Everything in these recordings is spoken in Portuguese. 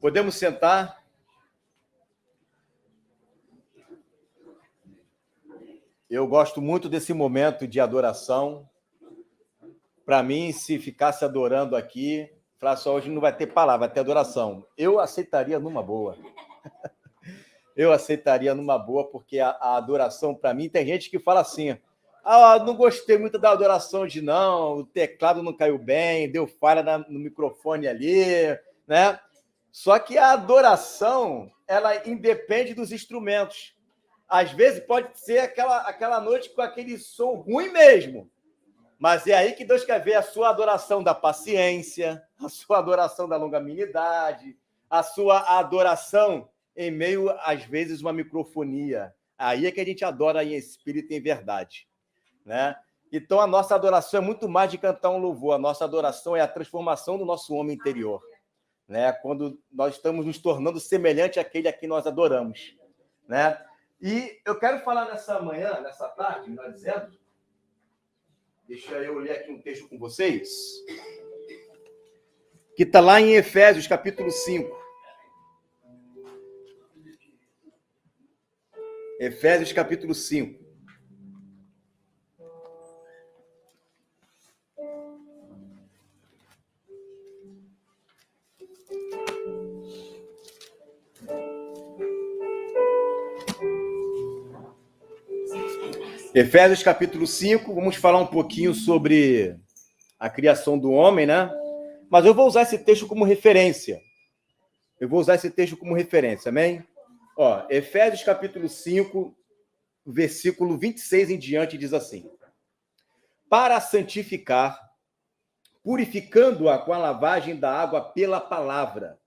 Podemos sentar? Eu gosto muito desse momento de adoração. Para mim, se ficasse adorando aqui, falar só, hoje não vai ter palavra, vai ter adoração. Eu aceitaria numa boa. Eu aceitaria numa boa, porque a adoração, para mim, tem gente que fala assim, não gostei muito da adoração de não, o teclado não caiu bem, deu falha no microfone ali, né? Só que a adoração, ela independe dos instrumentos. Às vezes pode ser aquela noite com aquele som ruim mesmo, mas é aí que Deus quer ver a sua adoração da paciência, a sua adoração da longanimidade, a sua adoração em meio, às vezes, uma microfonia. Aí é que a gente adora em espírito e em verdade, né? Então, a nossa adoração é muito mais de cantar um louvor. A nossa adoração é a transformação do nosso homem interior, né? Quando nós estamos nos tornando semelhante àquele a quem nós adoramos, né? E eu quero falar nessa manhã, nessa tarde, melhor dizendo, deixa eu ler aqui um texto com vocês, que está lá em Efésios, capítulo 5. Efésios, capítulo 5. Efésios, capítulo 5, vamos falar um pouquinho sobre a criação do homem, né? Mas eu vou usar esse texto como referência. Amém? Efésios, capítulo 5, versículo 26 em diante, diz assim: para santificar, purificando-a com a lavagem da água pela palavra,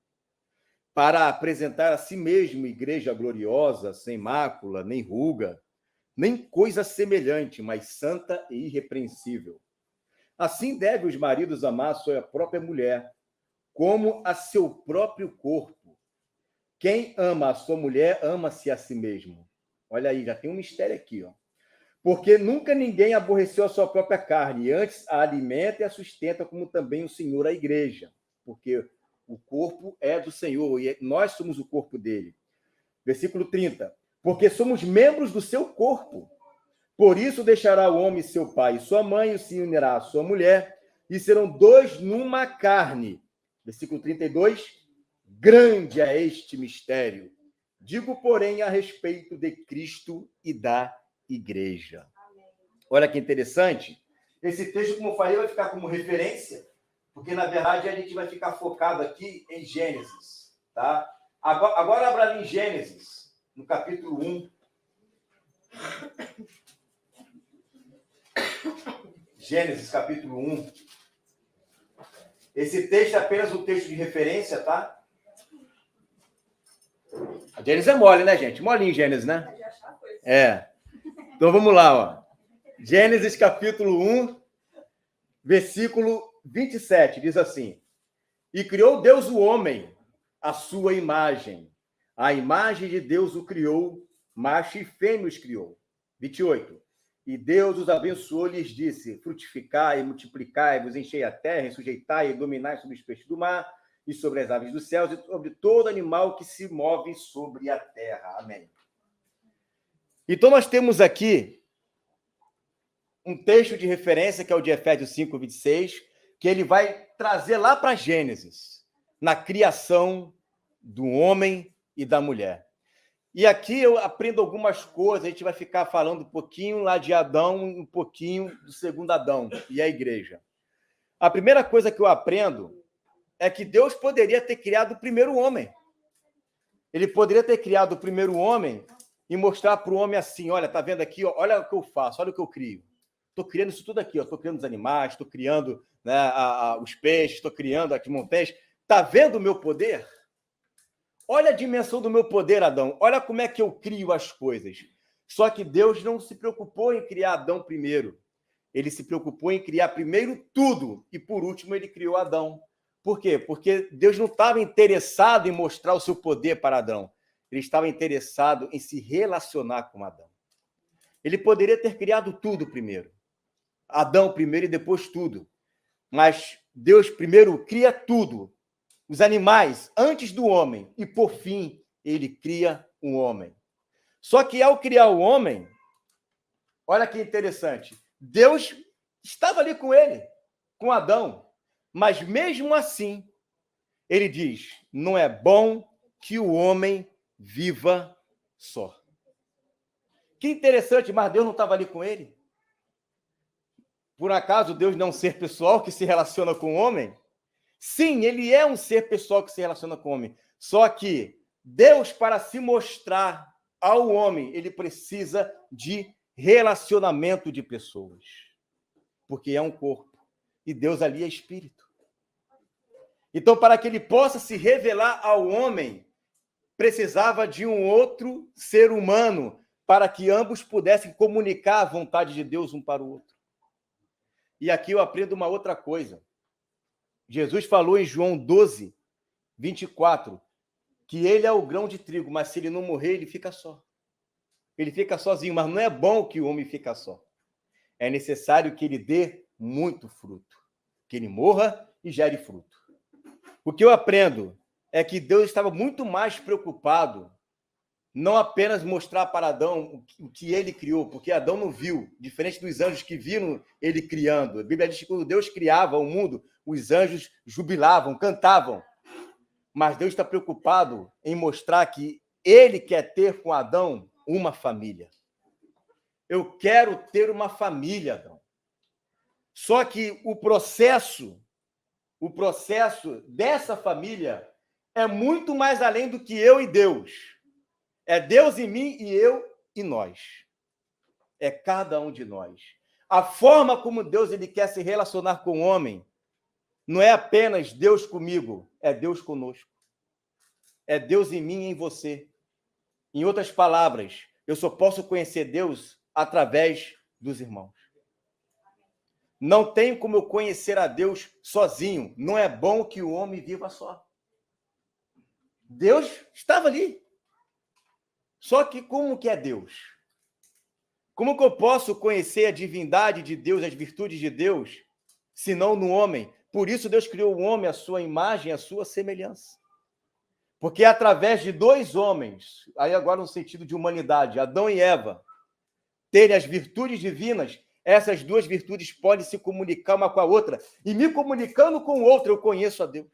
para apresentar a si mesmo igreja gloriosa, sem mácula, nem ruga, nem coisa semelhante, mas santa e irrepreensível. Assim devem os maridos amar a sua própria mulher, como a seu próprio corpo. Quem ama a sua mulher, ama-se a si mesmo. Olha aí, já tem um mistério aqui, ó. Porque nunca ninguém aborreceu a sua própria carne, e antes a alimenta e a sustenta, como também o Senhor a igreja. Porque o corpo é do Senhor, e nós somos o corpo dele. Versículo 30. Porque somos membros do seu corpo. Por isso deixará o homem seu pai e sua mãe, e se unirá à sua mulher, e serão dois numa carne. Versículo 32. Grande é este mistério. Digo, porém, a respeito de Cristo e da igreja. Olha que interessante. Esse texto, como eu falei, vai ficar como referência, porque, na verdade, a gente vai ficar focado aqui em Gênesis. Tá? Agora abra ali em Gênesis, no capítulo 1. Gênesis, capítulo 1. Esse texto é apenas um texto de referência, tá? A Gênesis é mole, né, gente? Molinho Gênesis, né? Então, vamos lá, ó. Gênesis, capítulo 1, versículo 27, diz assim: e criou Deus o homem, à sua imagem. A imagem de Deus o criou, macho e fêmea os criou. 28. E Deus os abençoou e lhes disse: frutificai, multiplicai, vos enchei a terra, e sujeitai e dominai sobre os peixes do mar, e sobre as aves dos céus, e sobre todo animal que se move sobre a terra. Amém. Então, nós temos aqui um texto de referência, que é o de Efésios 5, 26, que ele vai trazer lá para Gênesis, na criação do homem e da mulher. E aqui eu aprendo algumas coisas, a gente vai ficar falando um pouquinho lá de Adão, um pouquinho do segundo Adão e a igreja. A primeira coisa que eu aprendo é que Deus poderia ter criado o primeiro homem. Ele poderia ter criado o primeiro homem e mostrar para o homem assim: olha, tá vendo aqui, ó, olha o que eu faço, olha o que eu crio. Estou criando isso tudo aqui, estou criando os animais, estou criando, né, os peixes, estou criando as montanhas. Está vendo o meu poder? Olha a dimensão do meu poder, Adão. Olha como é que eu crio as coisas. Só que Deus não se preocupou em criar Adão primeiro. Ele se preocupou em criar primeiro tudo e, por último, ele criou Adão. Por quê? Porque Deus não estava interessado em mostrar o seu poder para Adão. Ele estava interessado em se relacionar com Adão. Ele poderia ter criado tudo primeiro. Adão primeiro e depois tudo. Mas Deus primeiro cria tudo. os animais antes do homem, e por fim ele cria um homem. Só que ao criar o homem, olha que interessante, Deus estava ali com ele, com Adão, mas mesmo assim, ele diz, não é bom que o homem viva só. Que interessante, mas Deus não estava ali com ele? Por acaso Deus não é um ser pessoal que se relaciona com o homem? Sim, ele é um ser pessoal que se relaciona com o homem. Só que Deus, para se mostrar ao homem, ele precisa de relacionamento de pessoas. Porque é um corpo. E Deus ali é espírito. Então, para que ele possa se revelar ao homem, precisava de um outro ser humano para que ambos pudessem comunicar a vontade de Deus um para o outro. E aqui eu aprendo uma outra coisa. Jesus falou em João 12, 24, que ele é o grão de trigo, mas se ele não morrer, ele fica só. Ele fica sozinho, mas não é bom que o homem fique só. É necessário que ele dê muito fruto, que ele morra e gere fruto. O que eu aprendo é que Deus estava muito mais preocupado não apenas mostrar para Adão o que ele criou, porque Adão não viu, diferente dos anjos que viram ele criando. A Bíblia diz que quando Deus criava o mundo, os anjos jubilavam, cantavam. Mas Deus está preocupado em mostrar que ele quer ter com Adão uma família. Eu quero ter uma família, Adão. Só que o processo dessa família é muito mais além do que eu e Deus. É Deus em mim e eu e nós. É cada um de nós. A forma como Deus ele quer se relacionar com o homem não é apenas Deus comigo, é Deus conosco. É Deus em mim e em você. Em outras palavras, eu só posso conhecer Deus através dos irmãos. Não tenho como eu conhecer a Deus sozinho. Não é bom que o homem viva só. Deus estava ali. Só que como que é Deus? Como que eu posso conhecer a divindade de Deus, as virtudes de Deus, se não no homem? Por isso Deus criou o homem à sua imagem, à sua semelhança. Porque é através de dois homens, aí agora no sentido de humanidade, Adão e Eva, terem as virtudes divinas, essas duas virtudes podem se comunicar uma com a outra. E me comunicando com o outro, eu conheço a Deus.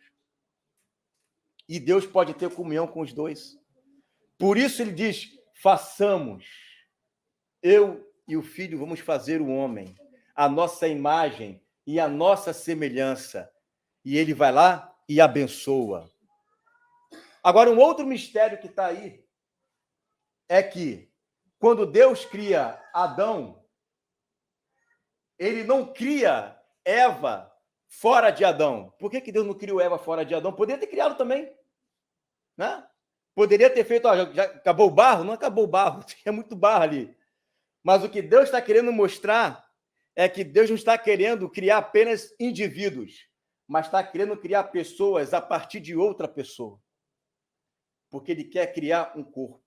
E Deus pode ter comunhão com os dois. Por isso ele diz, façamos. Eu e o Filho vamos fazer o homem, a nossa imagem e a nossa semelhança. E ele vai lá e abençoa. Agora, um outro mistério que está aí é que, quando Deus cria Adão, ele não cria Eva fora de Adão. Por que Deus não criou Eva fora de Adão? Poderia ter criado também, né? Poderia ter feito, já acabou o barro? Não acabou o barro, tinha muito barro ali. Mas o que Deus está querendo mostrar é que Deus não está querendo criar apenas indivíduos, mas está querendo criar pessoas a partir de outra pessoa. Porque ele quer criar um corpo.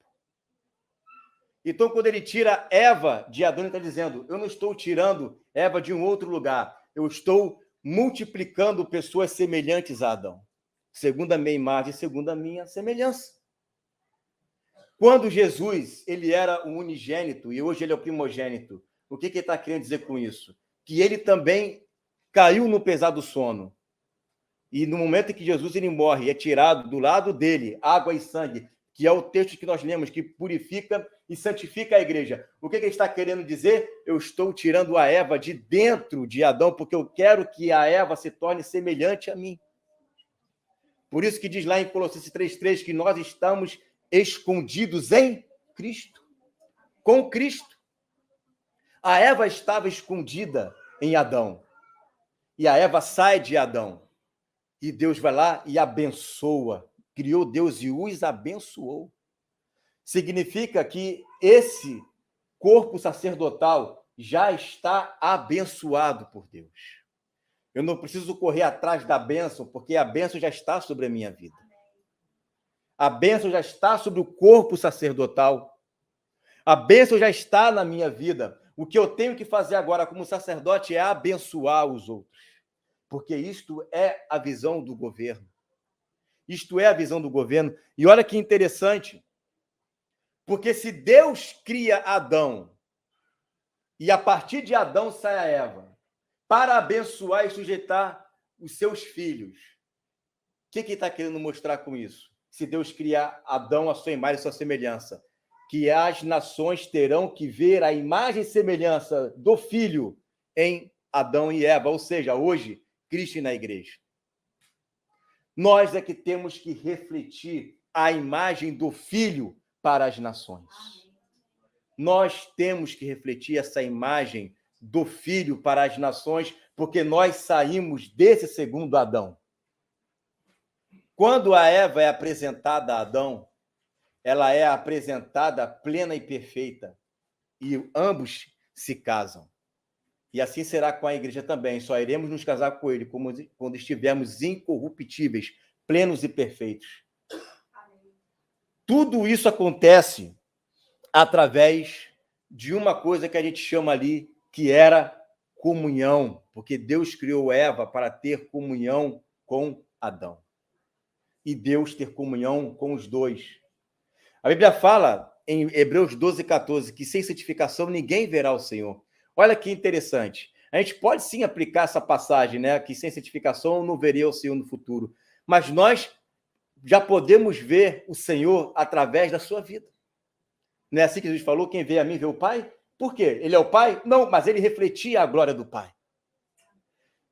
Então, quando ele tira Eva de Adão, ele está dizendo, eu não estou tirando Eva de um outro lugar, eu estou multiplicando pessoas semelhantes a Adão, segundo a minha imagem, segundo a minha semelhança. Quando Jesus ele era o unigênito e hoje ele é o primogênito, o que ele está querendo dizer com isso? Que ele também caiu no pesado sono. E no momento em que Jesus ele morre, é tirado do lado dele água e sangue, que é o texto que nós lemos, que purifica e santifica a igreja. O que ele está querendo dizer? Eu estou tirando a Eva de dentro de Adão, porque eu quero que a Eva se torne semelhante a mim. Por isso que diz lá em Colossenses 3,3 que nós estamos escondidos em Cristo, com Cristo. A Eva estava escondida em Adão. E a Eva sai de Adão. E Deus vai lá e abençoa. Criou Deus e os abençoou. Significa que esse corpo sacerdotal já está abençoado por Deus. Eu não preciso correr atrás da bênção, porque a bênção já está sobre a minha vida. A bênção já está sobre o corpo sacerdotal. A bênção já está na minha vida. O que eu tenho que fazer agora como sacerdote é abençoar os outros. Porque isto é a visão do governo. Isto é a visão do governo. E olha que interessante, porque se Deus cria Adão e a partir de Adão sai a Eva para abençoar e sujeitar os seus filhos, o que ele está querendo mostrar com isso? Se Deus cria Adão à sua imagem e sua semelhança, que as nações terão que ver a imagem e semelhança do Filho em Adão e Eva, ou seja, hoje, Cristo na igreja. Nós é que temos que refletir a imagem do Filho para as nações. Nós temos que refletir essa imagem do Filho para as nações, porque nós saímos desse segundo Adão. Quando a Eva é apresentada a Adão, ela é apresentada plena e perfeita, e ambos se casam. E assim será com a igreja também. Só iremos nos casar com ele quando estivermos incorruptíveis, plenos e perfeitos. Amém. Tudo isso acontece através de uma coisa que a gente chama ali, que era comunhão, porque Deus criou Eva para ter comunhão com Adão. E Deus ter comunhão com os dois. A Bíblia fala, em Hebreus 12:14, que sem santificação ninguém verá o Senhor. Olha que interessante. A gente pode sim aplicar essa passagem, né? Que sem santificação eu não verei o Senhor no futuro. Mas nós já podemos ver o Senhor através da sua vida. Não é assim que Jesus falou? Quem vê a mim vê o Pai? Por quê? Ele é o Pai? Não, mas ele refletia a glória do Pai.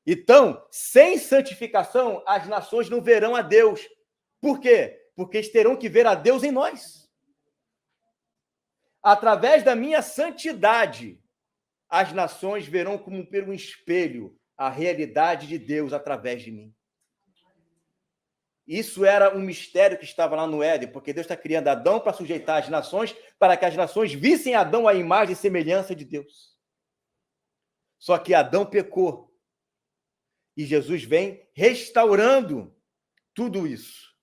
Então, sem santificação, as nações não verão a Deus. Por quê? Porque eles terão que ver a Deus em nós. Através da minha santidade, as nações verão como por um espelho a realidade de Deus através de mim. Isso era um mistério que estava lá no Éden, porque Deus está criando Adão para sujeitar as nações, para que as nações vissem Adão à imagem e semelhança de Deus. Só que Adão pecou. E Jesus vem restaurando tudo isso.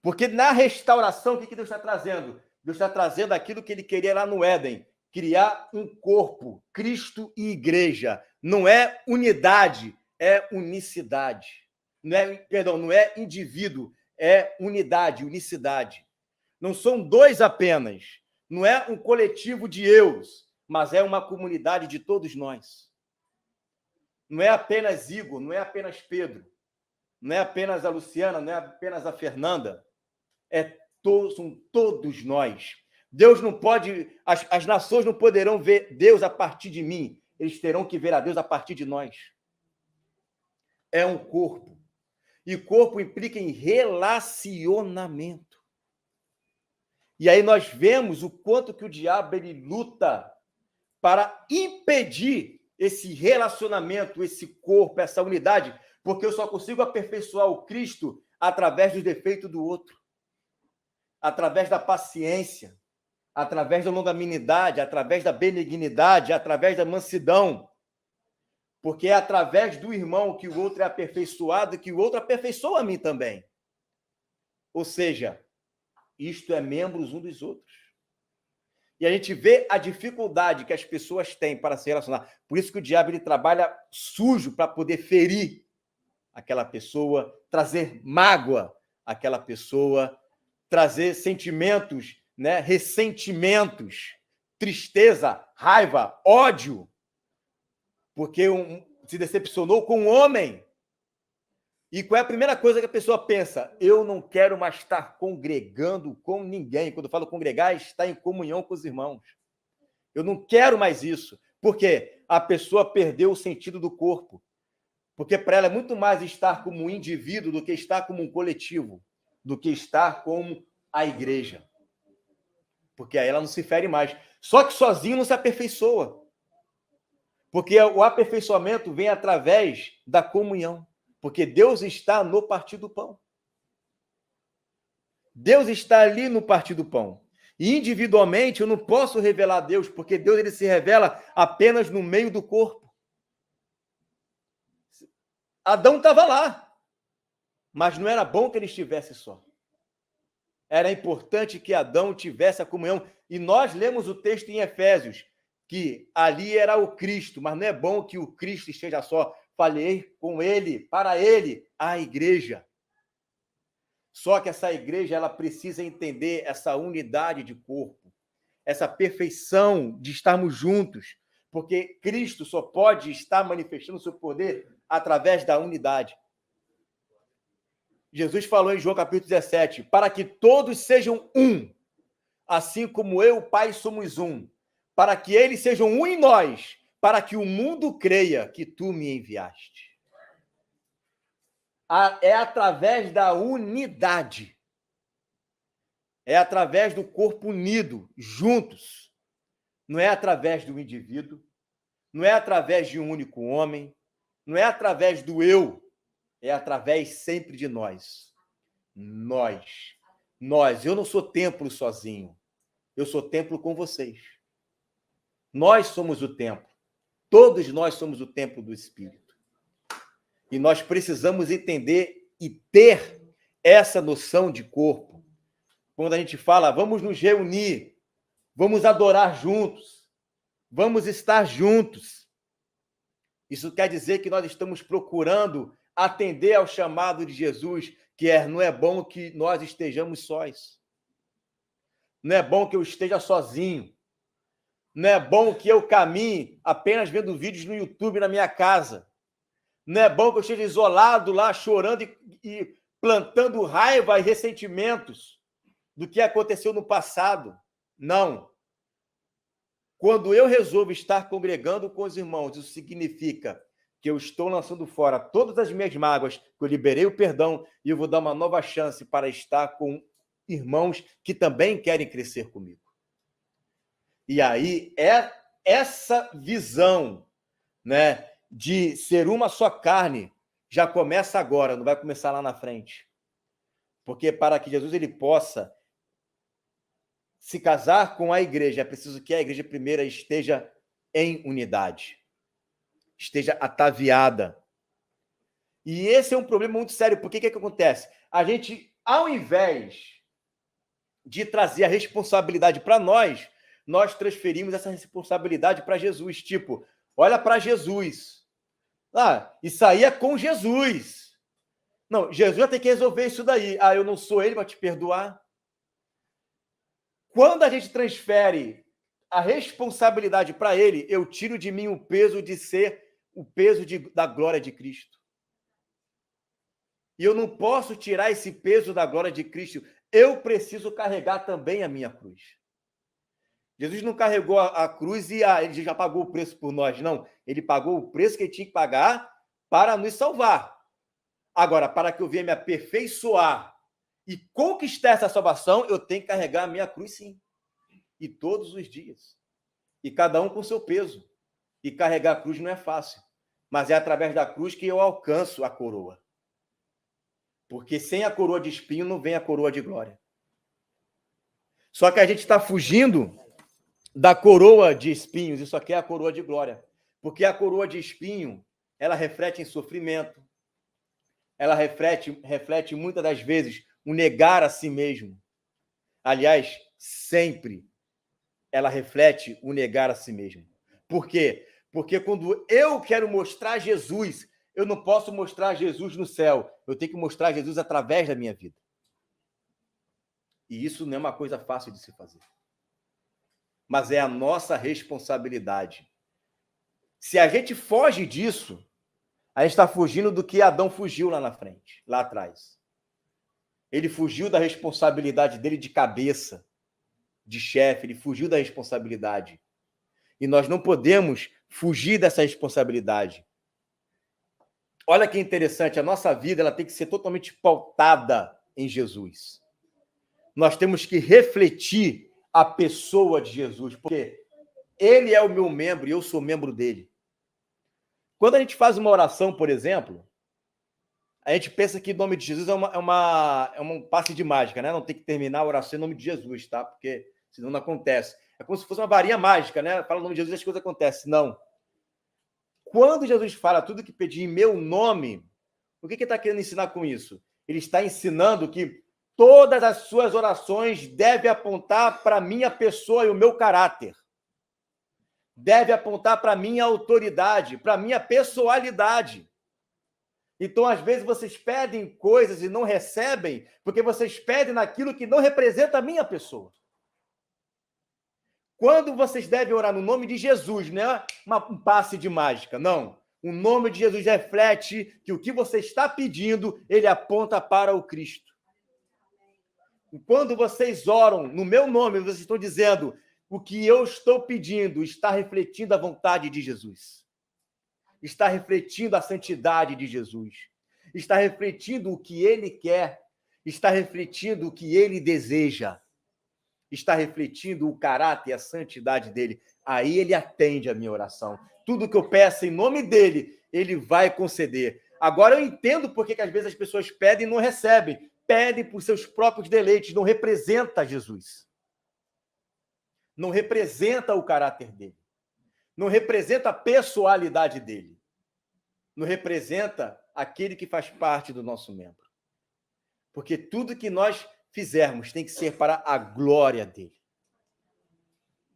Porque na restauração, o que Deus está trazendo? Deus está trazendo aquilo que ele queria lá no Éden, criar um corpo, Cristo e igreja. Não é unidade, é unicidade. Não é indivíduo, é unidade, unicidade. Não são dois apenas. Não é um coletivo de eus, mas é uma comunidade de todos nós. Não é apenas Igor, não é apenas Pedro, não é apenas a Luciana, não é apenas a Fernanda. São todos nós. Deus não pode, as nações não poderão ver Deus a partir de mim, eles terão que ver a Deus a partir de nós. É um corpo. E corpo implica em relacionamento. E aí nós vemos o quanto que o diabo ele luta para impedir esse relacionamento, esse corpo, essa unidade, porque eu só consigo aperfeiçoar o Cristo através do defeito do outro, através da paciência, através da longanimidade, através da benignidade, através da mansidão. Porque é através do irmão que o outro é aperfeiçoado, que o outro aperfeiçoa a mim também. Ou seja, isto é membros um dos outros. E a gente vê a dificuldade que as pessoas têm para se relacionar. Por isso que o diabo ele trabalha sujo para poder ferir aquela pessoa, trazer mágoa àquela pessoa, trazer sentimentos, né, ressentimentos, tristeza, raiva, ódio. Porque se decepcionou com um homem. E qual é a primeira coisa que a pessoa pensa? Eu não quero mais estar congregando com ninguém. Quando eu falo congregar, é estar em comunhão com os irmãos. Eu não quero mais isso. Por quê? A pessoa perdeu o sentido do corpo. Porque para ela é muito mais estar como um indivíduo do que estar como um coletivo, do que estar como a igreja. Porque aí ela não se fere mais. Só que sozinho não se aperfeiçoa. Porque o aperfeiçoamento vem através da comunhão. Porque Deus está no partir do pão. Deus está ali no partir do pão. E individualmente eu não posso revelar a Deus, porque Deus ele se revela apenas no meio do corpo. Adão estava lá, mas não era bom que ele estivesse só. Era importante que Adão tivesse a comunhão. E nós lemos o texto em Efésios, que ali era o Cristo, mas não é bom que o Cristo esteja só. Falei com ele, para ele, a igreja. Só que essa igreja ela precisa entender essa unidade de corpo, essa perfeição de estarmos juntos, porque Cristo só pode estar manifestando o seu poder através da unidade. Jesus falou em João capítulo 17, para que todos sejam um, assim como eu e o Pai somos um, para que eles sejam um em nós, para que o mundo creia que tu me enviaste. É através da unidade. É através do corpo unido, juntos. Não é através do indivíduo, não é através de um único homem, não é através do eu, é através sempre de nós. Nós. Eu não sou templo sozinho. Eu sou templo com vocês. Nós somos o templo. Todos nós somos o templo do Espírito. E nós precisamos entender e ter essa noção de corpo. Quando a gente fala, vamos nos reunir, vamos adorar juntos, vamos estar juntos. Isso quer dizer que nós estamos procurando atender ao chamado de Jesus, que não é bom que nós estejamos sós. Não é bom que eu esteja sozinho. Não é bom que eu caminhe apenas vendo vídeos no YouTube na minha casa. Não é bom que eu esteja isolado lá, chorando e plantando raiva e ressentimentos do que aconteceu no passado. Não. Quando eu resolvo estar congregando com os irmãos, isso significa que eu estou lançando fora todas as minhas mágoas, que eu liberei o perdão e eu vou dar uma nova chance para estar com irmãos que também querem crescer comigo. E aí, é essa visão, né, de ser uma só carne já começa agora, não vai começar lá na frente. Porque para que Jesus ele possa se casar com a igreja, é preciso que a igreja primeira esteja em unidade, esteja ataviada. E esse é um problema muito sério, porque o que acontece? A gente, ao invés de trazer a responsabilidade para nós transferimos essa responsabilidade para Jesus. Tipo, olha para Jesus. Isso aí é com Jesus. Não, Jesus vai ter que resolver isso daí. Eu não sou ele para te perdoar. Quando a gente transfere a responsabilidade para ele, eu tiro de mim o peso de ser o peso da glória de Cristo. E eu não posso tirar esse peso da glória de Cristo. Eu preciso carregar também a minha cruz. Jesus não carregou a cruz e ele já pagou o preço por nós, não. Ele pagou o preço que ele tinha que pagar para nos salvar. Agora, para que eu venha me aperfeiçoar e conquistar essa salvação, eu tenho que carregar a minha cruz, sim. E todos os dias. E cada um com seu peso. E carregar a cruz não é fácil. Mas é através da cruz que eu alcanço a coroa. Porque sem a coroa de espinho não vem a coroa de glória. Só que a gente está fugindo da coroa de espinhos, isso aqui é a coroa de glória. Porque a coroa de espinho, ela reflete em sofrimento, ela reflete muitas das vezes o negar a si mesmo. Aliás, sempre ela reflete o negar a si mesmo. Por quê? Porque quando eu quero mostrar Jesus, eu não posso mostrar Jesus no céu, eu tenho que mostrar Jesus através da minha vida. E isso não é uma coisa fácil de se fazer. Mas é a nossa responsabilidade. Se a gente foge disso, a gente está fugindo do que Adão fugiu lá na frente, lá atrás. Ele fugiu da responsabilidade dele de cabeça, de chefe, ele fugiu da responsabilidade. E nós não podemos fugir dessa responsabilidade. Olha que interessante, a nossa vida ela tem que ser totalmente pautada em Jesus. Nós temos que refletir a pessoa de Jesus, porque ele é o meu membro e eu sou membro dele. Quando a gente faz uma oração, por exemplo, a gente pensa que o nome de Jesus é um passe de mágica, né? Não tem que terminar a oração em nome de Jesus, tá? Porque senão não acontece. É como se fosse uma varinha mágica, né? Fala o nome de Jesus e as coisas acontecem. Não. Quando Jesus fala tudo que pedir em meu nome, o que ele está querendo ensinar com isso? Ele está ensinando que todas as suas orações devem apontar para a minha pessoa e o meu caráter. Deve apontar para a minha autoridade, para a minha pessoalidade. Então, às vezes, vocês pedem coisas e não recebem, porque vocês pedem naquilo que não representa a minha pessoa. Quando vocês devem orar no nome de Jesus, não é um passe de mágica, não. O nome de Jesus reflete que o que você está pedindo, ele aponta para o Cristo. Quando vocês oram no meu nome, vocês estão dizendo o que eu estou pedindo está refletindo a vontade de Jesus. Está refletindo a santidade de Jesus. Está refletindo o que ele quer. Está refletindo o que ele deseja. Está refletindo o caráter e a santidade dele. Aí ele atende a minha oração. Tudo que eu peço em nome dele, ele vai conceder. Agora eu entendo por que às vezes as pessoas pedem e não recebem. Pedem por seus próprios deleites, não representa Jesus. Não representa o caráter dele. Não representa a pessoalidade dele. Não representa aquele que faz parte do nosso membro. Porque tudo que nós fizermos tem que ser para a glória dele.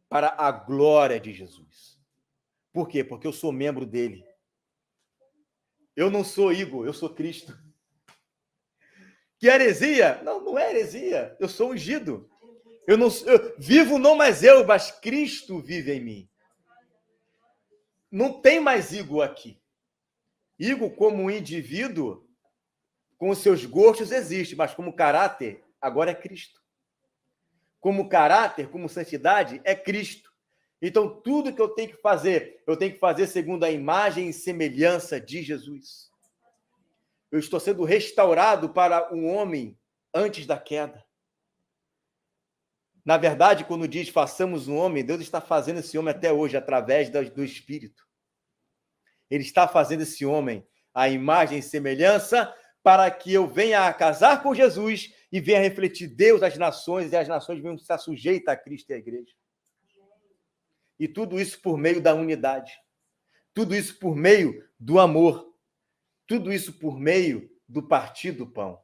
Para a glória de Jesus. Por quê? Porque eu sou membro dele. Eu não sou Igor, eu sou Cristo. Que heresia? Não, não é heresia. Eu sou ungido. Eu vivo não mais eu, mas Cristo vive em mim. Não tem mais Igor aqui. Igor, como indivíduo, com os seus gostos, existe, mas como caráter, agora é Cristo. Como caráter, como santidade, é Cristo. Então, tudo que eu tenho que fazer segundo a imagem e semelhança de Jesus. Eu estou sendo restaurado para um homem antes da queda. Na verdade, quando diz façamos um homem, Deus está fazendo esse homem até hoje, através do Espírito. Ele está fazendo esse homem a imagem e semelhança para que eu venha a casar com Jesus e venha refletir Deus às nações, e as nações venham estar sujeitas a Cristo e à igreja. E tudo isso por meio da unidade. Tudo isso por meio do amor. Tudo isso por meio do partir do pão.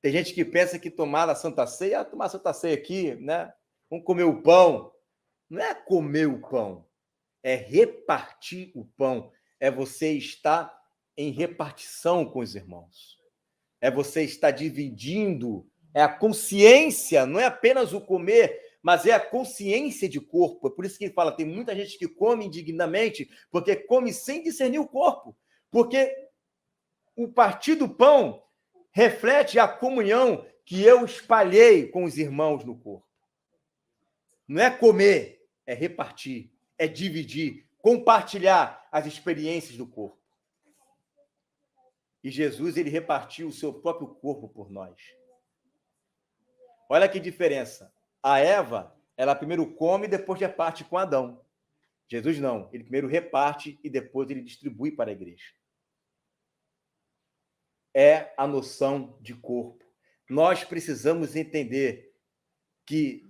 Tem gente que pensa que tomar a Santa Ceia, tomar a Santa Ceia aqui, né? Vamos comer o pão. Não é comer o pão, é repartir o pão. É você estar em repartição com os irmãos. É você estar dividindo. É a consciência, não é apenas o comer, mas é a consciência de corpo. É por isso que ele fala, tem muita gente que come indignamente, porque come sem discernir o corpo. Porque o partir do pão reflete a comunhão que eu espalhei com os irmãos no corpo. Não é comer, é repartir, é dividir, compartilhar as experiências do corpo. E Jesus, ele repartiu o seu próprio corpo por nós. Olha que diferença. A Eva, ela primeiro come e depois reparte com Adão. Jesus não, ele primeiro reparte e depois ele distribui para a igreja. É a noção de corpo. Nós precisamos entender que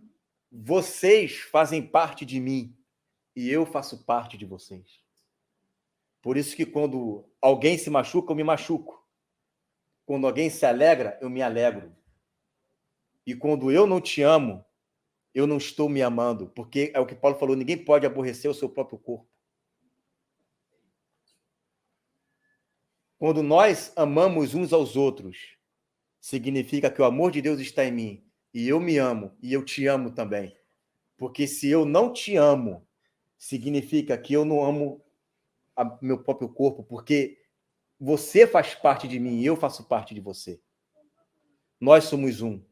vocês fazem parte de mim e eu faço parte de vocês. Por isso que quando alguém se machuca, eu me machuco. Quando alguém se alegra, eu me alegro. E quando eu não te amo, eu não estou me amando, porque é o que Paulo falou, ninguém pode aborrecer o seu próprio corpo. Quando nós amamos uns aos outros, significa que o amor de Deus está em mim, e eu me amo, e eu te amo também. Porque se eu não te amo, significa que eu não amo meu próprio corpo, porque você faz parte de mim e eu faço parte de você. Nós somos um.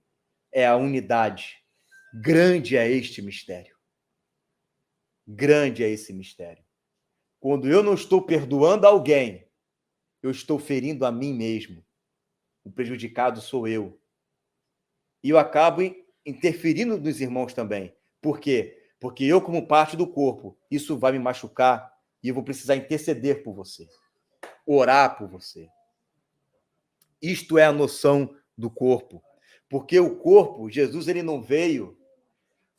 É a unidade. Grande é este mistério. Grande é esse mistério. Quando eu não estou perdoando alguém, eu estou ferindo a mim mesmo. O prejudicado sou eu. E eu acabo interferindo nos irmãos também. Por quê? Porque eu, como parte do corpo, isso vai me machucar e eu vou precisar interceder por você. Orar por você. Isto é a noção do corpo. Porque o corpo, Jesus, ele não veio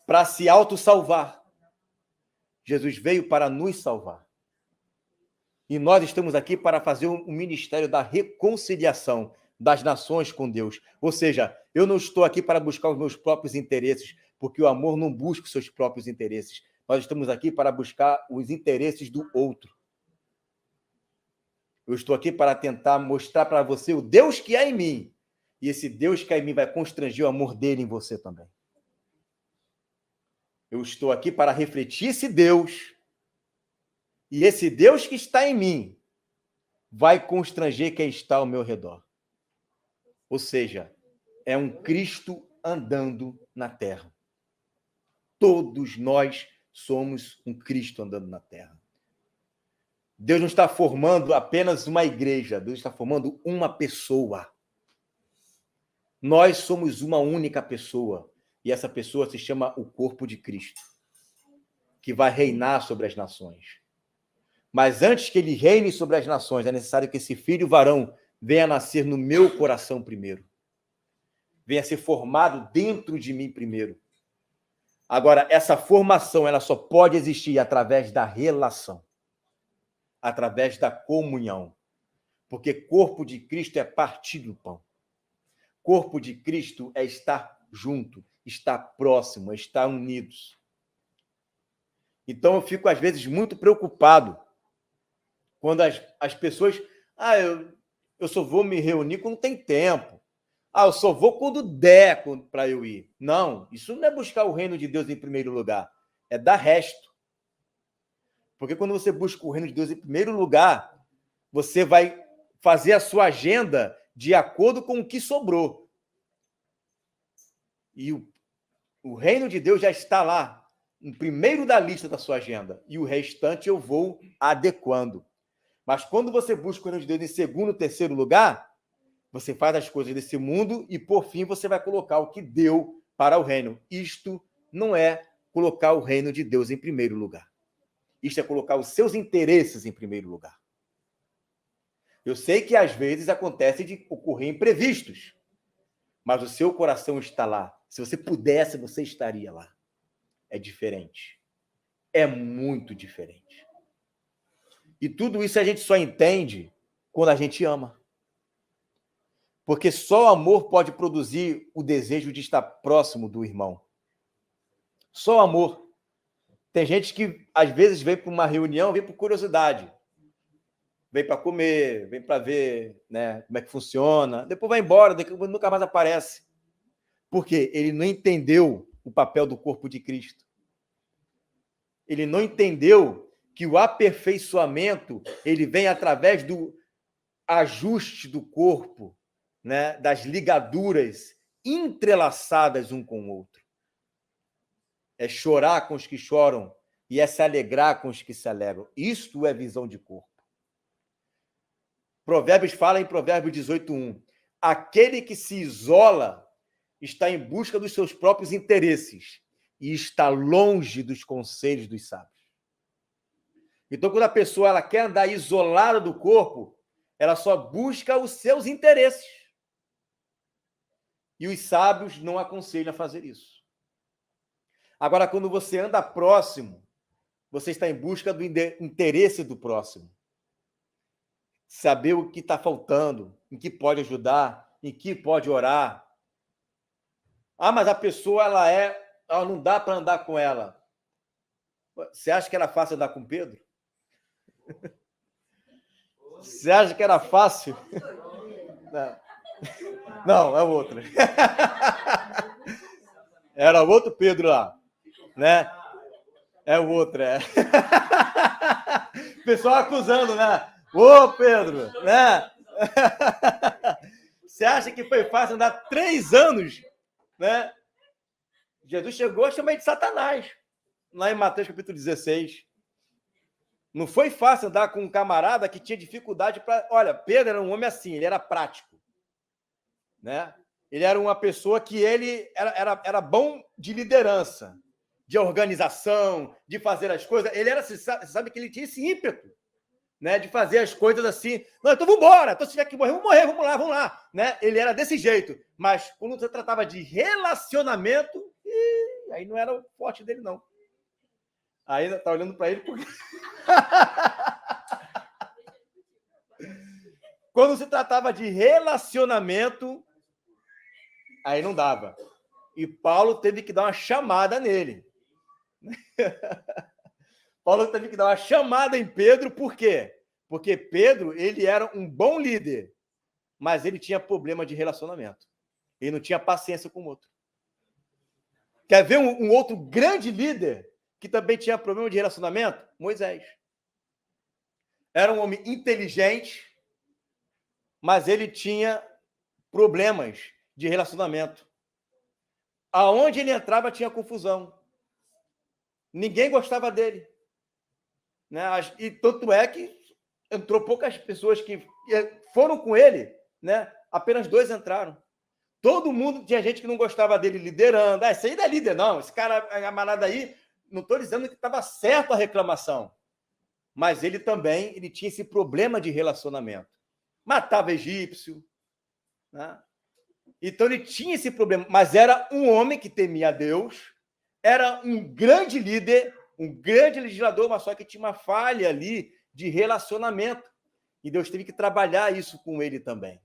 para se autossalvar. Jesus veio para nos salvar. E nós estamos aqui para fazer um ministério da reconciliação das nações com Deus. Ou seja, eu não estou aqui para buscar os meus próprios interesses, porque o amor não busca os seus próprios interesses. Nós estamos aqui para buscar os interesses do outro. Eu estou aqui para tentar mostrar para você o Deus que há em mim. E esse Deus que há em mim vai constranger o amor dele em você também. Eu estou aqui para refletir esse Deus. E esse Deus que está em mim vai constranger quem está ao meu redor. Ou seja, é um Cristo andando na terra. Todos nós somos um Cristo andando na terra. Deus não está formando apenas uma igreja, Deus está formando uma pessoa. Nós somos uma única pessoa, e essa pessoa se chama o corpo de Cristo, que vai reinar sobre as nações. Mas antes que ele reine sobre as nações, é necessário que esse filho varão venha nascer no meu coração primeiro. Venha ser formado dentro de mim primeiro. Agora, essa formação, ela só pode existir através da relação, através da comunhão. Porque corpo de Cristo é partir do pão. Corpo de Cristo é estar junto, estar próximo, é estar unidos. Então, eu fico, às vezes, muito preocupado quando as pessoas... eu só vou me reunir quando tem tempo. Eu só vou quando der para eu ir. Não, isso não é buscar o reino de Deus em primeiro lugar. É dar resto. Porque quando você busca o reino de Deus em primeiro lugar, você vai fazer a sua agenda de acordo com o que sobrou. E o reino de Deus já está lá, em primeiro da lista da sua agenda. E o restante eu vou adequando. Mas quando você busca o reino de Deus em segundo, terceiro lugar, você faz as coisas desse mundo e, por fim, você vai colocar o que deu para o reino. Isto não é colocar o reino de Deus em primeiro lugar. Isto é colocar os seus interesses em primeiro lugar. Eu sei que, às vezes, acontece de ocorrer imprevistos, mas o seu coração está lá. Se você pudesse, você estaria lá. É diferente. É muito diferente. E tudo isso a gente só entende quando a gente ama. Porque só o amor pode produzir o desejo de estar próximo do irmão. Só o amor. Tem gente que, às vezes, vem para uma reunião, vem por curiosidade. Vem para comer, vem para ver, né, como é que funciona. Depois vai embora, nunca mais aparece. Por quê? Ele não entendeu o papel do corpo de Cristo. Ele não entendeu que o aperfeiçoamento ele vem através do ajuste do corpo, né, das ligaduras entrelaçadas um com o outro. É chorar com os que choram e é se alegrar com os que se alegram. Isto é visão de corpo. Provérbios fala em Provérbios 18:1. Aquele que se isola está em busca dos seus próprios interesses e está longe dos conselhos dos sábios. Então, quando a pessoa ela quer andar isolada do corpo, ela só busca os seus interesses. E os sábios não aconselham a fazer isso. Agora, quando você anda próximo, você está em busca do interesse do próximo. Saber o que está faltando, em que pode ajudar, em que pode orar. Mas a pessoa, ela não dá para andar com ela. Você acha que era fácil andar com Pedro? Você acha que era fácil? Não, é o outro. Era o outro Pedro lá, né? É o outro, é. Pessoal acusando, né? Ô, Pedro, né? Você acha que foi fácil andar 3 anos, né? Jesus chegou a chamar de Satanás, lá em Mateus capítulo 16. Não foi fácil andar com um camarada que tinha dificuldade para... Olha, Pedro era um homem assim, ele era prático, né? Ele era uma pessoa que ele era bom de liderança, de organização, de fazer as coisas. Ele era, você sabe que ele tinha esse ímpeto, né, de fazer as coisas assim. Não, então vamos embora. Então, se tiver que morrer, vamos lá. Né? Ele era desse jeito. Mas quando você tratava de relacionamento, aí não era o forte dele, não. Aí tá olhando para ele porque... Quando se tratava de relacionamento, aí não dava. E Paulo teve que dar uma chamada nele. Paulo teve que dar uma chamada em Pedro, por quê? Porque Pedro, ele era um bom líder, mas ele tinha problema de relacionamento. Ele não tinha paciência com o outro. Quer ver um outro grande líder que também tinha problema de relacionamento? Moisés. Era um homem inteligente, mas ele tinha problemas de relacionamento. Aonde ele entrava tinha confusão. Ninguém gostava dele. Né? E tanto é que entrou poucas pessoas que foram com ele, né? Apenas 2 entraram. Todo mundo, tinha gente que não gostava dele liderando. Esse aí não é líder, não. Esse cara, camarada aí, não estou dizendo que estava certo a reclamação, mas ele também tinha esse problema de relacionamento. Matava egípcio, né? Então ele tinha esse problema, mas era um homem que temia a Deus, era um grande líder, um grande legislador, mas só que tinha uma falha ali de relacionamento. E Deus teve que trabalhar isso com ele também.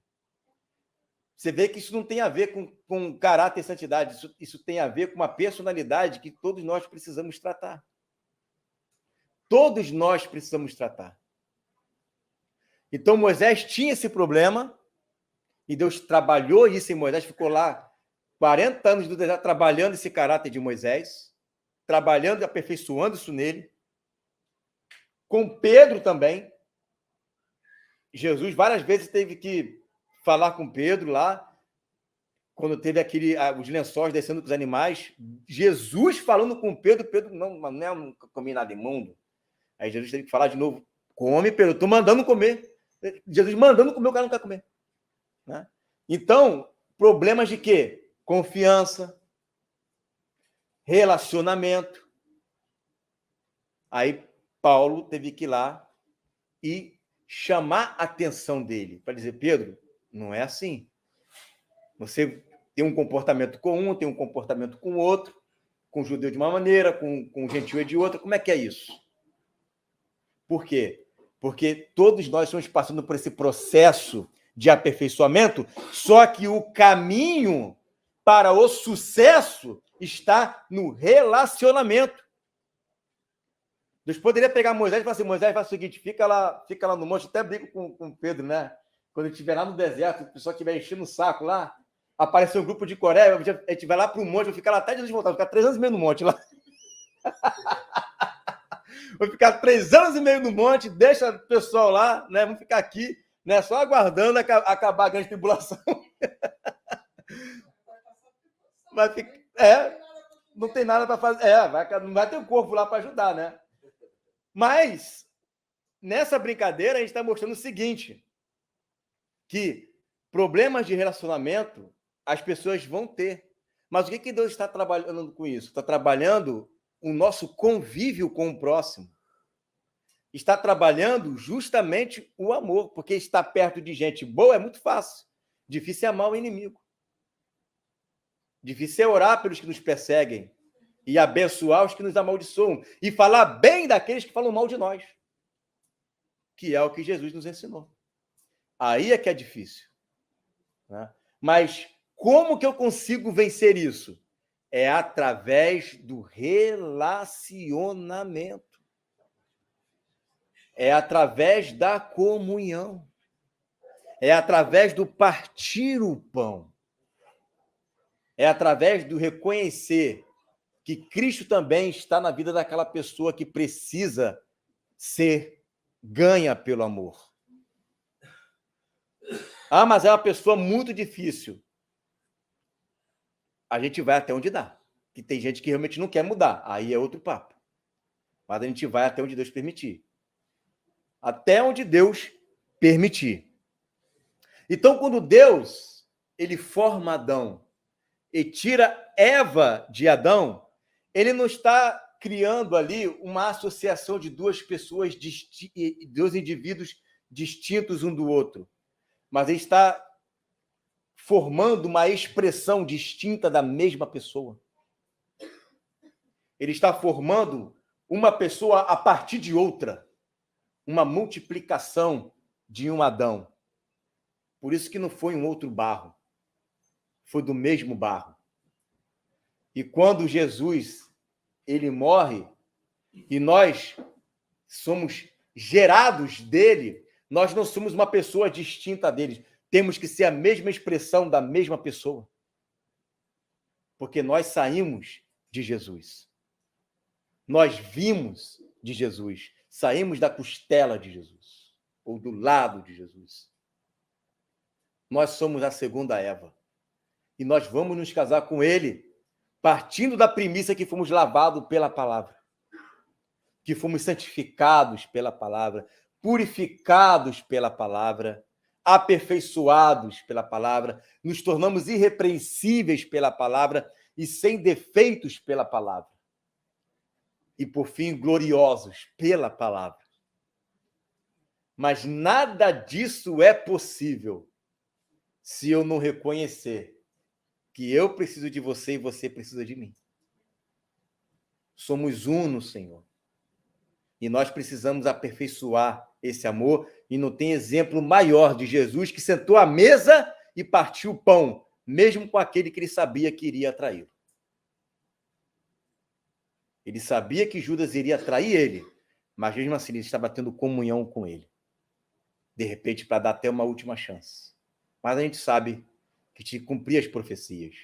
Você vê que isso não tem a ver com caráter e santidade, isso tem a ver com uma personalidade que todos nós precisamos tratar. Todos nós precisamos tratar. Então Moisés tinha esse problema, e Deus trabalhou isso em Moisés, ficou lá 40 anos do deserto trabalhando esse caráter de Moisés, trabalhando e aperfeiçoando isso nele. Com Pedro também. Jesus várias vezes teve que falar com Pedro lá, quando teve os lençóis descendo com os animais. Jesus falando com Pedro, Pedro, não comi nada imundo. Aí Jesus teve que falar de novo, come, Pedro, estou mandando comer. Jesus mandando comer, o cara não quer comer. Né? Então, problemas de quê? Confiança, relacionamento. Aí Paulo teve que ir lá e chamar a atenção dele, para dizer, Pedro, não é assim. Você tem um comportamento com um, tem um comportamento com o outro, com o judeu de uma maneira, com o gentil de outra. Como é que é isso? Por quê? Porque todos nós estamos passando por esse processo de aperfeiçoamento, só que o caminho para o sucesso está no relacionamento. Deus poderia pegar Moisés e falar assim, Moisés, faz o seguinte, fica lá no monte, até brigo com Pedro, né? Quando ele estiver lá no deserto, o pessoal estiver enchendo o saco lá, apareceu um grupo de Coreia, a gente vai lá para o monte, vou ficar lá até Jesus voltar, vou ficar 3 anos e meio no monte lá. Vou ficar 3 anos e meio no monte, deixa o pessoal lá, né? Vamos ficar aqui, né? Só aguardando acabar a grande tribulação. Vai ficar, não tem nada para fazer. Não vai ter um corpo lá para ajudar, né? Mas, nessa brincadeira, a gente está mostrando o seguinte, que problemas de relacionamento as pessoas vão ter. Mas o que Deus está trabalhando com isso? Está trabalhando o nosso convívio com o próximo. Está trabalhando justamente o amor, porque estar perto de gente boa é muito fácil. Difícil é amar o inimigo. Difícil é orar pelos que nos perseguem e abençoar os que nos amaldiçoam e falar bem daqueles que falam mal de nós, que é o que Jesus nos ensinou. Aí é que é difícil. Né? Mas como que eu consigo vencer isso? É através do relacionamento. É através da comunhão. É através do partir o pão. É através do reconhecer que Cristo também está na vida daquela pessoa que precisa ser ganha pelo amor. Ah, mas é uma pessoa muito difícil. A gente vai até onde dá. Que tem gente que realmente não quer mudar. Aí é outro papo. Mas a gente vai até onde Deus permitir. Até onde Deus permitir. Então, quando Deus ele forma Adão e tira Eva de Adão, ele não está criando ali uma associação de duas pessoas, dois indivíduos distintos um do outro, mas ele está formando uma expressão distinta da mesma pessoa. Ele está formando uma pessoa a partir de outra, uma multiplicação de um Adão. Por isso que não foi um outro barro, foi do mesmo barro. E quando Jesus ele morre, e nós somos gerados dele, nós não somos uma pessoa distinta deles. Temos que ser a mesma expressão da mesma pessoa. Porque nós saímos de Jesus. Nós vimos de Jesus. Saímos da costela de Jesus. Ou do lado de Jesus. Nós somos a segunda Eva. E nós vamos nos casar com ele, partindo da premissa que fomos lavados pela palavra. Que fomos santificados pela palavra, purificados pela palavra, aperfeiçoados pela palavra, nos tornamos irrepreensíveis pela palavra e sem defeitos pela palavra. E, por fim, gloriosos pela palavra. Mas nada disso é possível se eu não reconhecer que eu preciso de você e você precisa de mim. Somos um no Senhor. E nós precisamos aperfeiçoar esse amor. E não tem exemplo maior de Jesus que sentou à mesa e partiu o pão, mesmo com aquele que ele sabia que iria traí-lo. Ele sabia que Judas iria trair ele, mas mesmo assim ele estava tendo comunhão com ele. De repente, para dar até uma última chance. Mas a gente sabe que tinha que cumprir as profecias.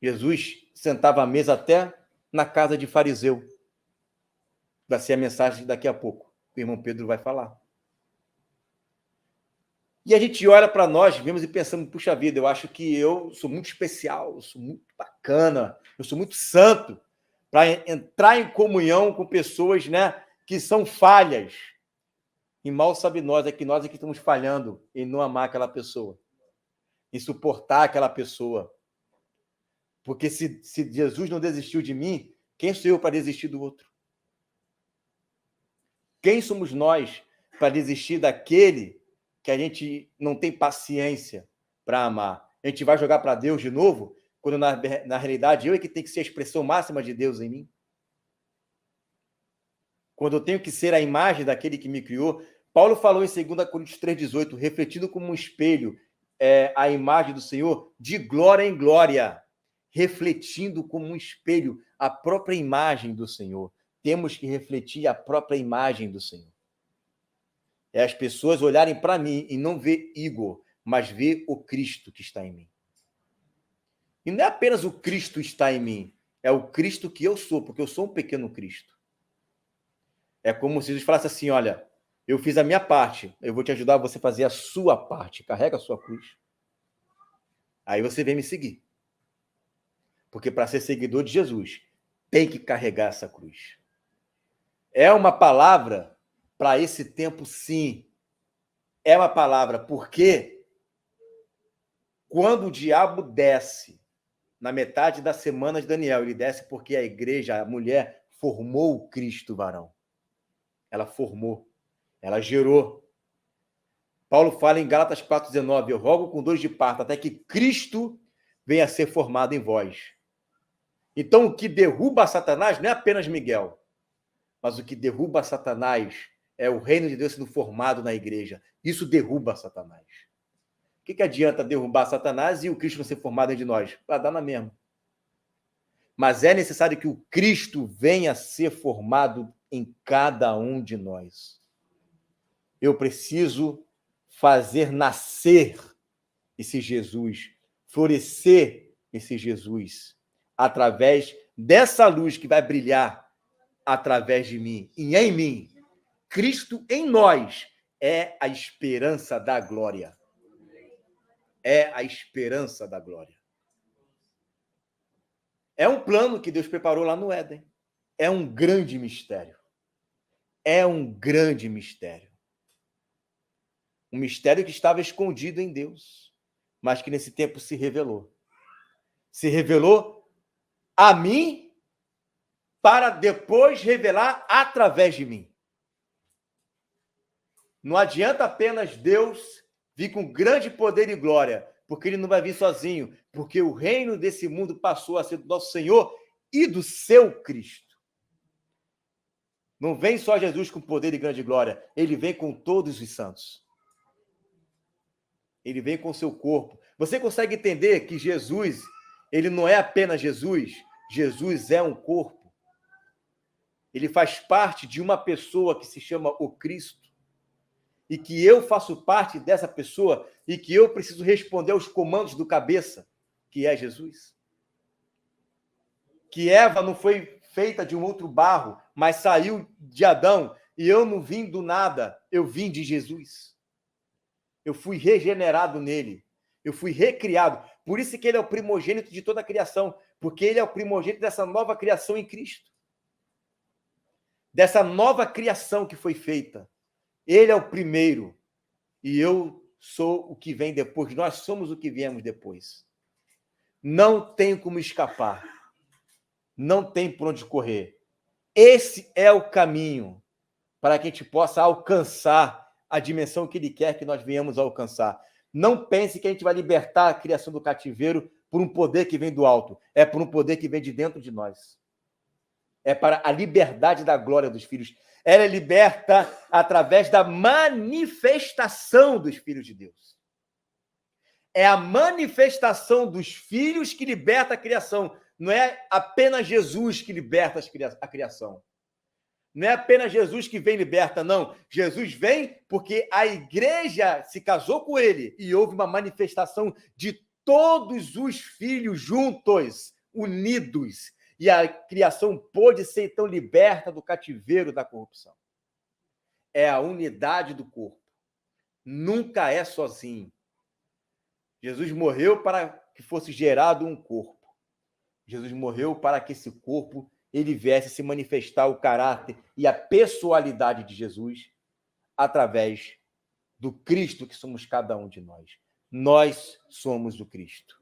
Jesus sentava à mesa até na casa de fariseu. Vai ser a mensagem daqui a pouco. O irmão Pedro vai falar. E a gente olha para nós, vemos e pensamos, puxa vida, eu acho que eu sou muito especial, eu sou muito bacana, eu sou muito santo para entrar em comunhão com pessoas, né, que são falhas. E mal sabe nós é que estamos falhando em não amar aquela pessoa, em suportar aquela pessoa. Porque se Jesus não desistiu de mim, quem sou eu para desistir do outro? Quem somos nós para desistir daquele que a gente não tem paciência para amar? A gente vai jogar para Deus de novo, quando na realidade eu é que tenho que ser a expressão máxima de Deus em mim? Quando eu tenho que ser a imagem daquele que me criou. Paulo falou em 2 Coríntios 3,18, refletindo como um espelho a imagem do Senhor, de glória em glória, refletindo como um espelho a própria imagem do Senhor. Temos que refletir a própria imagem do Senhor. É as pessoas olharem para mim e não ver Igor, mas ver o Cristo que está em mim. E não é apenas o Cristo está em mim, é o Cristo que eu sou, porque eu sou um pequeno Cristo. É como se Jesus falasse assim, olha, eu fiz a minha parte, eu vou te ajudar a você fazer a sua parte, carrega a sua cruz. Aí você vem me seguir. Porque para ser seguidor de Jesus, tem que carregar essa cruz. É uma palavra para esse tempo, sim. É uma palavra, porque quando o diabo desce, na metade da semana de Daniel, ele desce porque a igreja, a mulher, formou o Cristo varão. Ela formou, ela gerou. Paulo fala em Gálatas 4,19, eu rogo com dores de parto, até que Cristo venha a ser formado em vós. Então, o que derruba Satanás não é apenas Miguel, mas o que derruba Satanás é o reino de Deus sendo formado na igreja. Isso derruba Satanás. O que adianta derrubar Satanás e o Cristo não ser formado entre nós? Vai dar na mesma. Mas é necessário que o Cristo venha a ser formado em cada um de nós. Eu preciso fazer nascer esse Jesus, florescer esse Jesus, através dessa luz que vai brilhar através de mim e em mim. Cristo em nós é a esperança da glória. É a esperança da glória. É um plano que Deus preparou lá no Éden. É um grande mistério. É um grande mistério. Um mistério que estava escondido em Deus, mas que nesse tempo se revelou. Se revelou a mim para depois revelar através de mim. Não adianta apenas Deus vir com grande poder e glória, porque ele não vai vir sozinho, porque o reino desse mundo passou a ser do nosso Senhor e do seu Cristo. Não vem só Jesus com poder e grande glória, ele vem com todos os santos. Ele vem com o seu corpo. Você consegue entender que Jesus, ele não é apenas Jesus, Jesus é um corpo. ele faz parte de uma pessoa que se chama o Cristo, e que eu faço parte dessa pessoa, e que eu preciso responder aos comandos do cabeça, que é Jesus. Que Eva não foi feita de um outro barro, mas saiu de Adão, e eu não vim do nada, eu vim de Jesus. Eu fui regenerado nele, eu fui recriado. Por isso que ele é o primogênito de toda a criação, porque ele é o primogênito dessa nova criação em Cristo. Dessa nova criação que foi feita. Ele é o primeiro, e eu sou o que vem depois. Nós somos o que viemos depois. Não tem como escapar. Não tem por onde correr. Esse é o caminho para que a gente possa alcançar a dimensão que ele quer que nós venhamos a alcançar. Não pense que a gente vai libertar a criação do cativeiro por um poder que vem do alto. É por um poder que vem de dentro de nós. É para a liberdade da glória dos filhos. Ela é liberta através da manifestação dos filhos de Deus. É a manifestação dos filhos que liberta a criação. Não é apenas Jesus que liberta a criação. Não é apenas Jesus que vem e liberta, não. Jesus vem porque a igreja se casou com ele e houve uma manifestação de todos os filhos juntos, unidos. E a criação pôde ser, então, liberta do cativeiro da corrupção. É a unidade do corpo. Nunca é sozinho. Jesus morreu para que fosse gerado um corpo. Jesus morreu para que esse corpo ele viesse se manifestar o caráter e a pessoalidade de Jesus através do Cristo que somos cada um de nós. Nós somos o Cristo.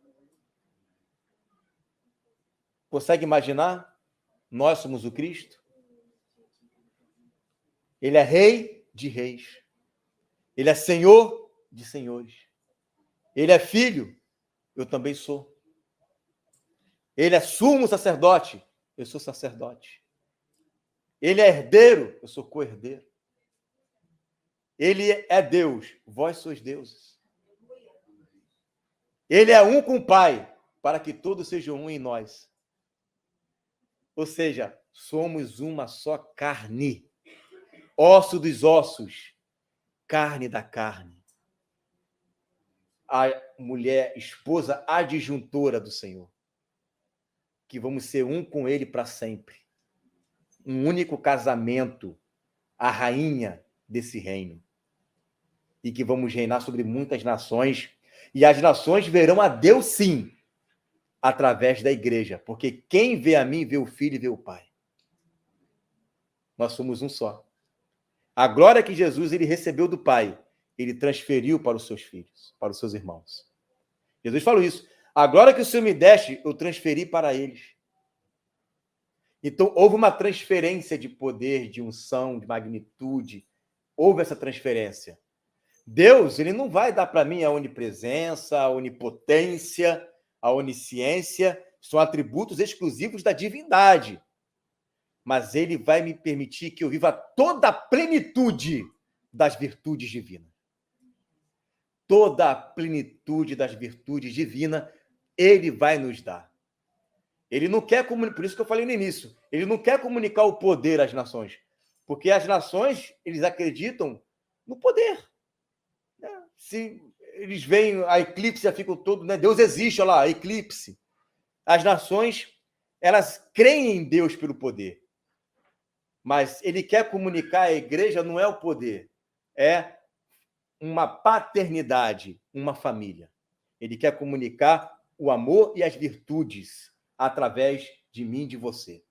Consegue imaginar? Nós somos o Cristo. Ele é Rei de reis. Ele é Senhor de senhores. Ele é Filho. Eu também sou. Ele é sumo sacerdote. Eu sou sacerdote. Ele é herdeiro. Eu sou co-herdeiro. Ele é Deus. Vós sois deuses. Ele é um com o Pai, para que todos sejam um em nós. Ou seja, somos uma só carne. Osso dos ossos. Carne da carne. A mulher, esposa adjuntora do Senhor. Que vamos ser um com ele para sempre. Um único casamento, a rainha desse reino. E que vamos reinar sobre muitas nações. E as nações verão a Deus, sim, através da igreja. Porque quem vê a mim, vê o Filho e vê o Pai. Nós somos um só. A glória que Jesus ele recebeu do Pai, ele transferiu para os seus filhos, para os seus irmãos. Jesus falou isso. A glória que o Senhor me deste, eu transferi para eles. Então, houve uma transferência de poder, de unção, de magnitude. Houve essa transferência. Deus, ele não vai dar para mim a onipresença, a onipotência, a onisciência. São atributos exclusivos da divindade. Mas ele vai me permitir que eu viva toda a plenitude das virtudes divinas. Toda a plenitude das virtudes divinas, ele vai nos dar. Ele não quer comunicar, por isso que eu falei no início, ele não quer comunicar o poder às nações, porque as nações, eles acreditam no poder. Se eles veem a eclipse, já ficam todo, né? Deus existe, olha lá, a eclipse. As nações, elas creem em Deus pelo poder. Mas ele quer comunicar à igreja, não é o poder, é uma paternidade, uma família. Ele quer comunicar o amor e as virtudes através de mim e de você.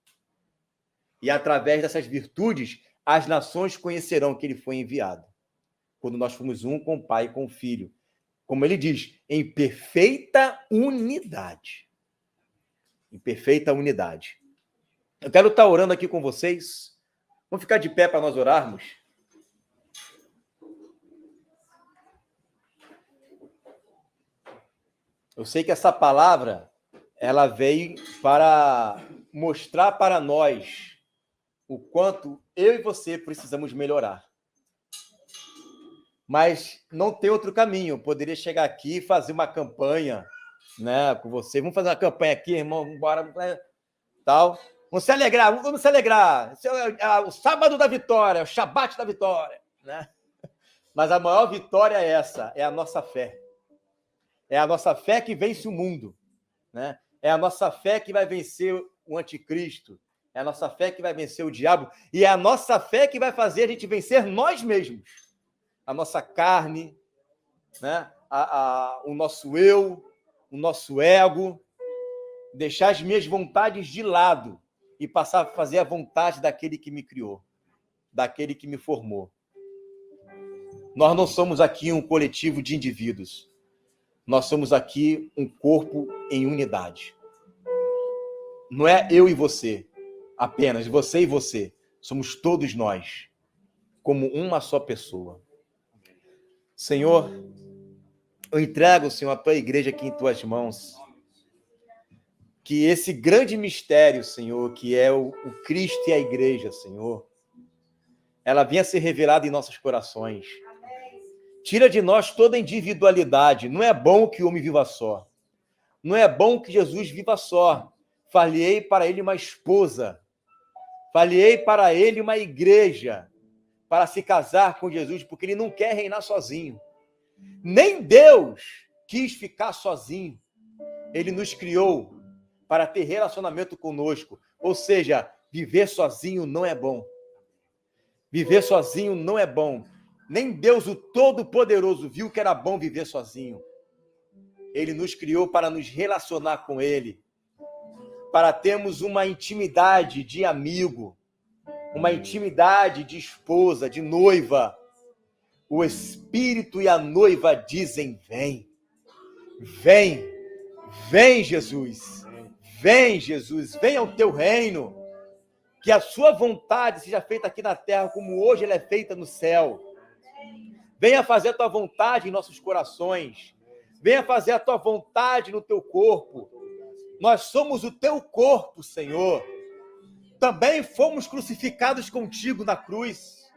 E através dessas virtudes, as nações conhecerão que ele foi enviado. Quando nós fomos um com o Pai e com o Filho. Como ele diz, em perfeita unidade. Em perfeita unidade. Eu quero estar orando aqui com vocês. Vamos ficar de pé para nós orarmos? Eu sei que essa palavra, ela veio para mostrar para nós o quanto eu e você precisamos melhorar. Mas não tem outro caminho. Eu poderia chegar aqui e fazer uma campanha, né, com você. Vamos fazer uma campanha aqui, irmão, vamos embora, tal. Vamos se alegrar, vamos se alegrar. Esse é o sábado da vitória, o Shabat da vitória, né? Mas a maior vitória é essa, é a nossa fé. É a nossa fé que vence o mundo, né? É a nossa fé que vai vencer o anticristo. É a nossa fé que vai vencer o diabo. E é a nossa fé que vai fazer a gente vencer nós mesmos. A nossa carne, né? O nosso eu, o nosso ego. Deixar as minhas vontades de lado e passar a fazer a vontade daquele que me criou, daquele que me formou. Nós não somos aqui um coletivo de indivíduos. Nós somos aqui um corpo em unidade. Não é eu e você, apenas você e você. Somos todos nós, como uma só pessoa. Senhor, eu entrego, Senhor, a tua igreja aqui em tuas mãos. Que esse grande mistério, Senhor, que é o Cristo e a igreja, Senhor, ela venha ser revelada em nossos corações. Tira de nós toda a individualidade. Não é bom que o homem viva só. Não é bom que Jesus viva só. Falhei para ele uma esposa. Falhei para ele uma igreja para se casar com Jesus, porque ele não quer reinar sozinho. Nem Deus quis ficar sozinho. Ele nos criou para ter relacionamento conosco. Ou seja, viver sozinho não é bom. Viver sozinho não é bom. Nem Deus, o Todo-Poderoso, viu que era bom viver sozinho. Ele nos criou para nos relacionar com Ele, para termos uma intimidade de amigo, uma intimidade de esposa, de noiva. O Espírito e a noiva dizem: vem, vem, vem, Jesus, vem, Jesus, venha ao teu reino, que a sua vontade seja feita aqui na terra, como hoje ela é feita no céu. Venha fazer a tua vontade em nossos corações. Venha fazer a tua vontade no teu corpo. Nós somos o teu corpo, Senhor. Também fomos crucificados contigo na cruz.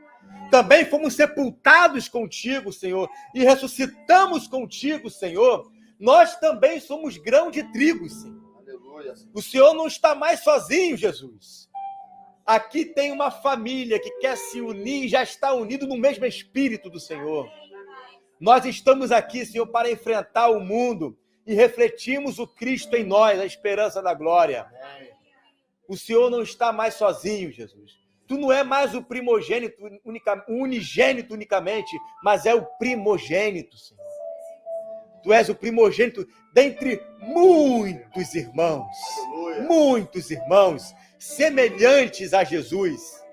Também fomos sepultados contigo, Senhor. E ressuscitamos contigo, Senhor. Nós também somos grão de trigo, Senhor. Aleluia. O Senhor não está mais sozinho, Jesus. Aqui tem uma família que quer se unir e já está unido no mesmo Espírito do Senhor. Nós estamos aqui, Senhor, para enfrentar o mundo e refletirmos o Cristo em nós, a esperança da glória. O Senhor não está mais sozinho, Jesus. Tu não é mais o primogênito, unigênito unicamente, mas é o primogênito, Senhor. Tu és o primogênito dentre muitos irmãos. Aleluia. Muitos irmãos semelhantes a Jesus,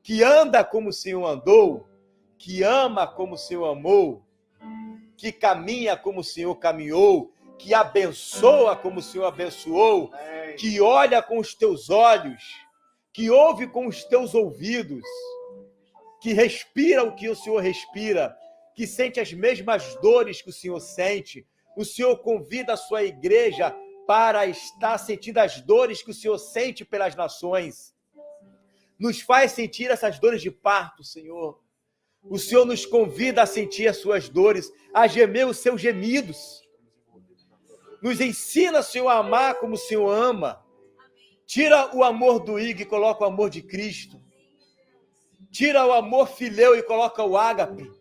que anda como o Senhor andou, que ama como o Senhor amou, que caminha como o Senhor caminhou, que abençoa como o Senhor abençoou, que olha com os teus olhos, que ouve com os teus ouvidos, que respira o que o Senhor respira, que sente as mesmas dores que o Senhor sente. O Senhor convida a sua igreja para estar sentindo as dores que o Senhor sente pelas nações. Nos faz sentir essas dores de parto, Senhor. O Senhor nos convida a sentir as suas dores, a gemer os seus gemidos. Nos ensina, Senhor, a amar como o Senhor ama. Tira o amor do ígue e coloca o amor de Cristo. Tira o amor fileu e coloca o ágape.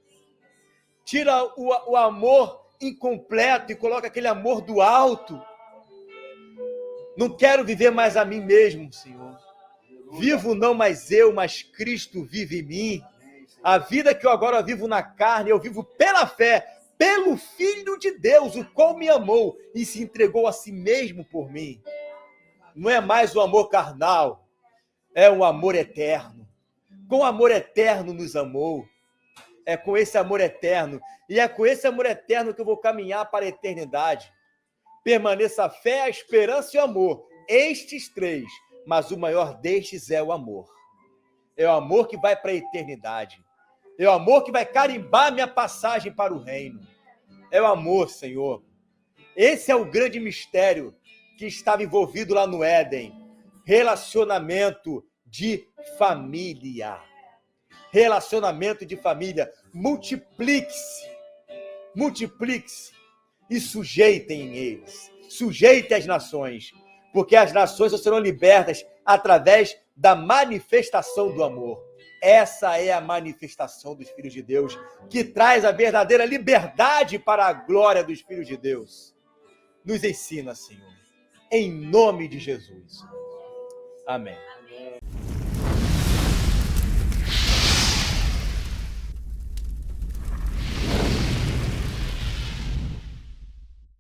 Tira o amor incompleto e coloca aquele amor do alto. Não quero viver mais a mim mesmo, Senhor. Vivo não mais eu, mas Cristo vive em mim. A vida que eu agora vivo na carne, eu vivo pela fé, pelo Filho de Deus, o qual me amou e se entregou a si mesmo por mim. Não é mais o amor carnal, é o amor eterno. Com amor eterno nos amou. É com esse amor eterno. E é com esse amor eterno que eu vou caminhar para a eternidade. Permaneça a fé, a esperança e o amor. Estes três. Mas o maior destes é o amor. É o amor que vai para a eternidade. É o amor que vai carimbar minha passagem para o reino. É o amor, Senhor. Esse é o grande mistério que estava envolvido lá no Éden. Relacionamento de família. Relacionamento de família. Multiplique-se. Multiplique-se. E sujeitem eles. Sujeitem as nações. porque as nações serão libertas através da manifestação do amor. Essa é a manifestação dos filhos de Deus, que traz a verdadeira liberdade para a glória dos filhos de Deus. Nos ensina, Senhor, em nome de Jesus. Amém.